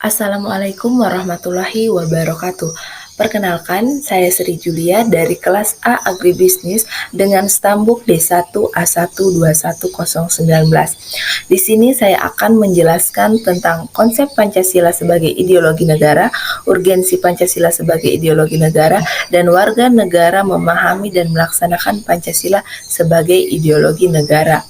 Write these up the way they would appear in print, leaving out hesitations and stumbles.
Assalamualaikum warahmatullahi wabarakatuh. Perkenalkan, saya Sri Julia dari kelas A Agribisnis dengan stambuk D1A1210019. Di sini saya akan menjelaskan tentang konsep Pancasila sebagai ideologi negara, urgensi Pancasila sebagai ideologi negara, dan warga negara memahami dan melaksanakan Pancasila sebagai ideologi negara.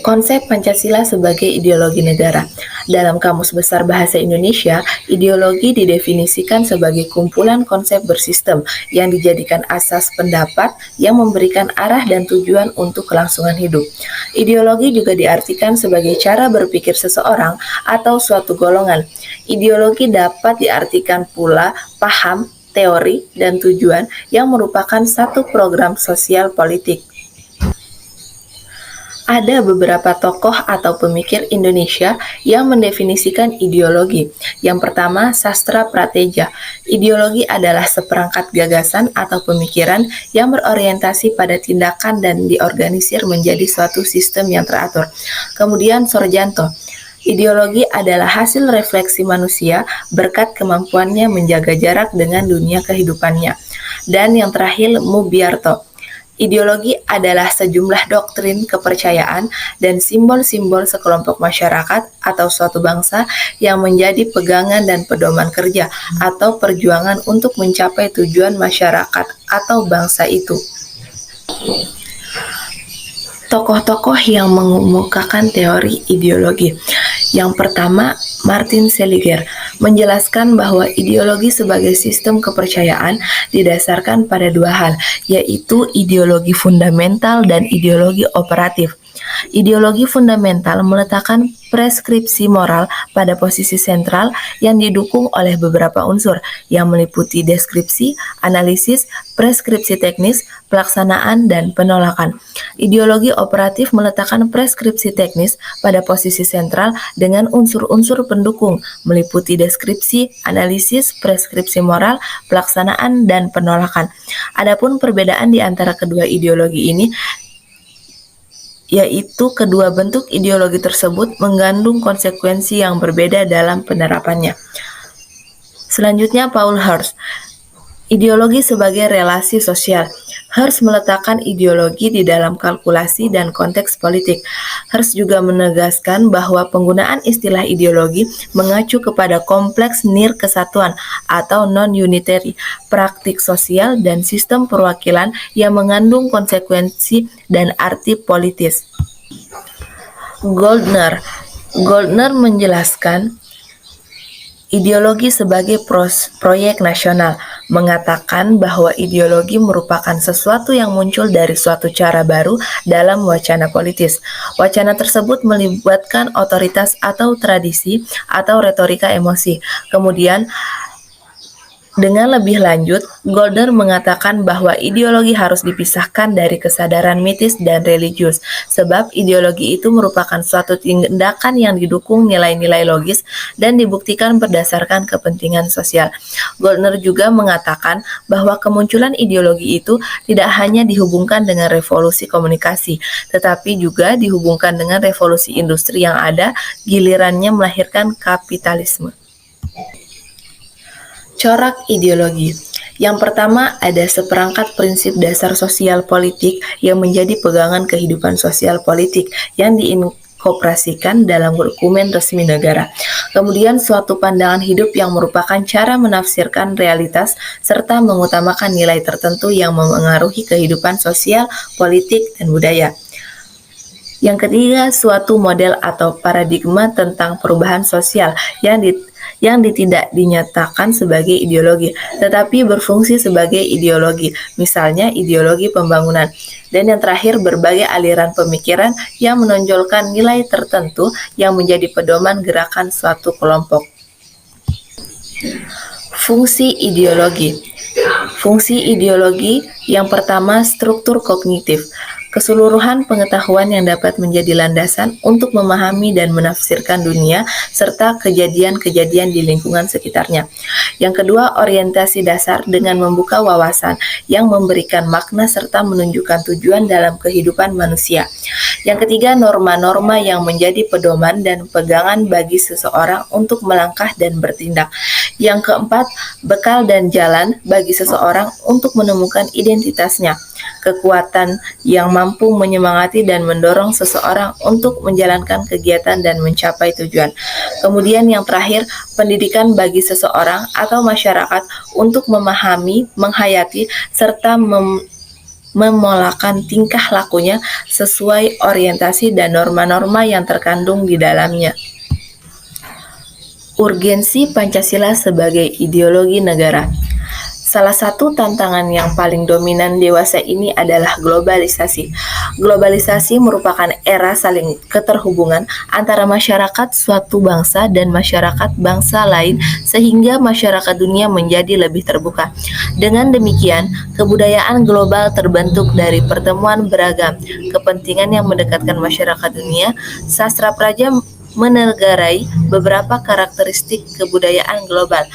Konsep Pancasila sebagai ideologi negara. Dalam Kamus Besar Bahasa Indonesia, ideologi didefinisikan sebagai kumpulan konsep bersistem yang dijadikan asas pendapat yang memberikan arah dan tujuan untuk kelangsungan hidup. Ideologi juga diartikan sebagai cara berpikir seseorang atau suatu golongan. Ideologi dapat diartikan pula paham, teori, dan tujuan yang merupakan satu program sosial politik. Ada beberapa tokoh atau pemikir Indonesia yang mendefinisikan ideologi. Yang pertama, Sastra Prateja. Ideologi adalah seperangkat gagasan atau pemikiran yang berorientasi pada tindakan dan diorganisir menjadi suatu sistem yang teratur. Kemudian Sorjanto. Ideologi adalah hasil refleksi manusia berkat kemampuannya menjaga jarak dengan dunia kehidupannya. Dan yang terakhir, Mubiarto. Ideologi adalah sejumlah doktrin, kepercayaan, dan simbol-simbol sekelompok masyarakat atau suatu bangsa yang menjadi pegangan dan pedoman kerja atau perjuangan untuk mencapai tujuan masyarakat atau bangsa itu. Tokoh-tokoh yang mengemukakan teori ideologi. Yang pertama, Martin Seligger menjelaskan bahwa ideologi sebagai sistem kepercayaan didasarkan pada dua hal, yaitu ideologi fundamental dan ideologi operatif. Ideologi fundamental meletakkan preskripsi moral pada posisi sentral yang didukung oleh beberapa unsur yang meliputi deskripsi, analisis, preskripsi teknis, pelaksanaan, dan penolakan. Ideologi operatif meletakkan preskripsi teknis pada posisi sentral dengan unsur-unsur pendukung meliputi deskripsi, analisis, preskripsi moral, pelaksanaan, dan penolakan. Adapun perbedaan di antara kedua ideologi ini yaitu kedua bentuk ideologi tersebut mengandung konsekuensi yang berbeda dalam penerapannya. Selanjutnya, Paul Hirsch. Ideologi sebagai relasi sosial. Hirsch meletakkan ideologi di dalam kalkulasi dan konteks politik. Hirsch juga menegaskan bahwa penggunaan istilah ideologi mengacu kepada kompleks nir kesatuan atau non-unitary, praktik sosial, dan sistem perwakilan yang mengandung konsekuensi dan arti politis. Goldner menjelaskan ideologi sebagai proyek nasional, mengatakan bahwa ideologi merupakan sesuatu yang muncul dari suatu cara baru dalam wacana politis. Wacana tersebut melibatkan otoritas atau tradisi atau retorika emosi. Kemudian, dengan lebih lanjut, Goldner mengatakan bahwa ideologi harus dipisahkan dari kesadaran mitis dan religius, sebab ideologi itu merupakan suatu tindakan yang didukung nilai-nilai logis dan dibuktikan berdasarkan kepentingan sosial. Goldner juga mengatakan bahwa kemunculan ideologi itu tidak hanya dihubungkan dengan revolusi komunikasi, tetapi juga dihubungkan dengan revolusi industri yang ada, gilirannya melahirkan kapitalisme. Corak ideologi. Yang pertama, ada seperangkat prinsip dasar sosial politik yang menjadi pegangan kehidupan sosial politik yang diinkorporasikan dalam dokumen resmi negara. Kemudian, suatu pandangan hidup yang merupakan cara menafsirkan realitas serta mengutamakan nilai tertentu yang memengaruhi kehidupan sosial, politik, dan budaya. Yang ketiga, suatu model atau paradigma tentang perubahan sosial yang tidak dinyatakan sebagai ideologi, tetapi berfungsi sebagai ideologi, misalnya ideologi pembangunan. Dan yang terakhir, berbagai aliran pemikiran yang menonjolkan nilai tertentu yang menjadi pedoman gerakan suatu kelompok. Fungsi ideologi. Fungsi ideologi yang pertama, struktur kognitif. Keseluruhan pengetahuan yang dapat menjadi landasan untuk memahami dan menafsirkan dunia serta kejadian-kejadian di lingkungan sekitarnya. Yang kedua, orientasi dasar dengan membuka wawasan yang memberikan makna serta menunjukkan tujuan dalam kehidupan manusia. Yang ketiga, norma-norma yang menjadi pedoman dan pegangan bagi seseorang untuk melangkah dan bertindak. Yang keempat, bekal dan jalan bagi seseorang untuk menemukan identitasnya, kekuatan yang mampu menyemangati dan mendorong seseorang untuk menjalankan kegiatan dan mencapai tujuan. Kemudian yang terakhir, pendidikan bagi seseorang atau masyarakat untuk memahami, menghayati, serta memolakan tingkah lakunya sesuai orientasi dan norma-norma yang terkandung di dalamnya. Urgensi Pancasila sebagai ideologi negara. Salah satu tantangan yang paling dominan dewasa ini adalah globalisasi. Globalisasi merupakan era saling keterhubungan antara masyarakat suatu bangsa dan masyarakat bangsa lain sehingga masyarakat dunia menjadi lebih terbuka. Dengan demikian, kebudayaan global terbentuk dari pertemuan beragam kepentingan yang mendekatkan masyarakat dunia. Sastra Praja menegarai beberapa karakteristik kebudayaan global,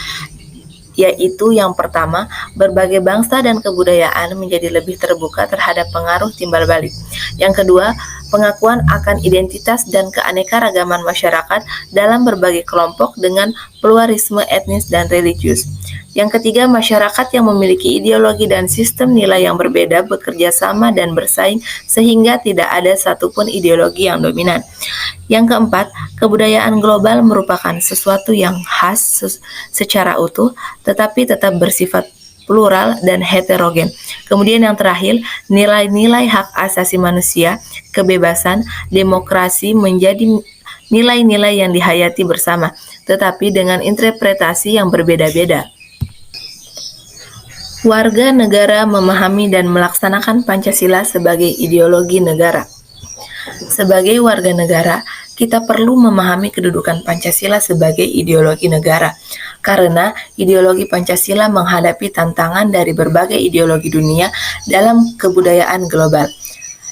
yaitu yang pertama, berbagai bangsa dan kebudayaan menjadi lebih terbuka terhadap pengaruh timbal balik. Yang kedua, pengakuan akan identitas dan keanekaragaman masyarakat dalam berbagai kelompok dengan pluralisme etnis dan religius. Yang ketiga, masyarakat yang memiliki ideologi dan sistem nilai yang berbeda bekerja sama dan bersaing sehingga tidak ada satupun ideologi yang dominan. Yang keempat, kebudayaan global merupakan sesuatu yang khas secara utuh, tetapi tetap bersifat plural dan heterogen. Kemudian yang terakhir, nilai-nilai hak asasi manusia, kebebasan, demokrasi menjadi nilai-nilai yang dihayati bersama, tetapi dengan interpretasi yang berbeda-beda. Warga negara memahami dan melaksanakan Pancasila sebagai ideologi negara. Sebagai warga negara, kita perlu memahami kedudukan Pancasila sebagai ideologi negara, karena ideologi Pancasila menghadapi tantangan dari berbagai ideologi dunia dalam kebudayaan global.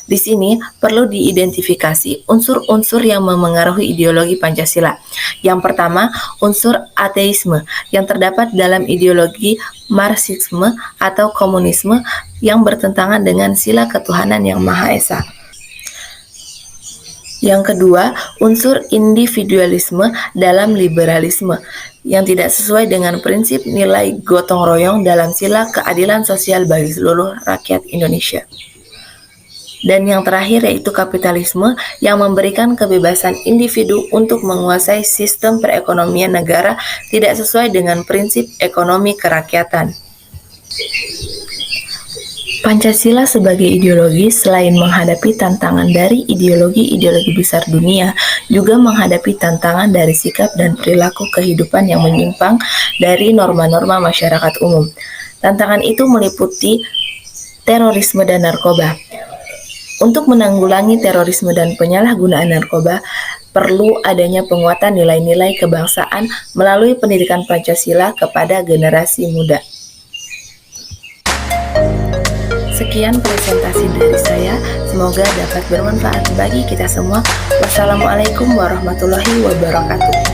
Di sini perlu diidentifikasi unsur-unsur yang memengaruhi ideologi Pancasila. Yang pertama, unsur ateisme yang terdapat dalam ideologi Marxisme atau komunisme yang bertentangan dengan sila ketuhanan yang Maha Esa. Yang kedua, unsur individualisme dalam liberalisme yang tidak sesuai dengan prinsip nilai gotong royong dalam sila keadilan sosial bagi seluruh rakyat Indonesia. Dan yang terakhir yaitu kapitalisme yang memberikan kebebasan individu untuk menguasai sistem perekonomian negara tidak sesuai dengan prinsip ekonomi kerakyatan. Pancasila sebagai ideologi selain menghadapi tantangan dari ideologi-ideologi besar dunia, juga menghadapi tantangan dari sikap dan perilaku kehidupan yang menyimpang dari norma-norma masyarakat umum. Tantangan itu meliputi terorisme dan narkoba. Untuk menanggulangi terorisme dan penyalahgunaan narkoba, perlu adanya penguatan nilai-nilai kebangsaan melalui pendidikan Pancasila kepada generasi muda. Sekian presentasi dari saya, semoga dapat bermanfaat bagi kita semua. Wassalamualaikum warahmatullahi wabarakatuh.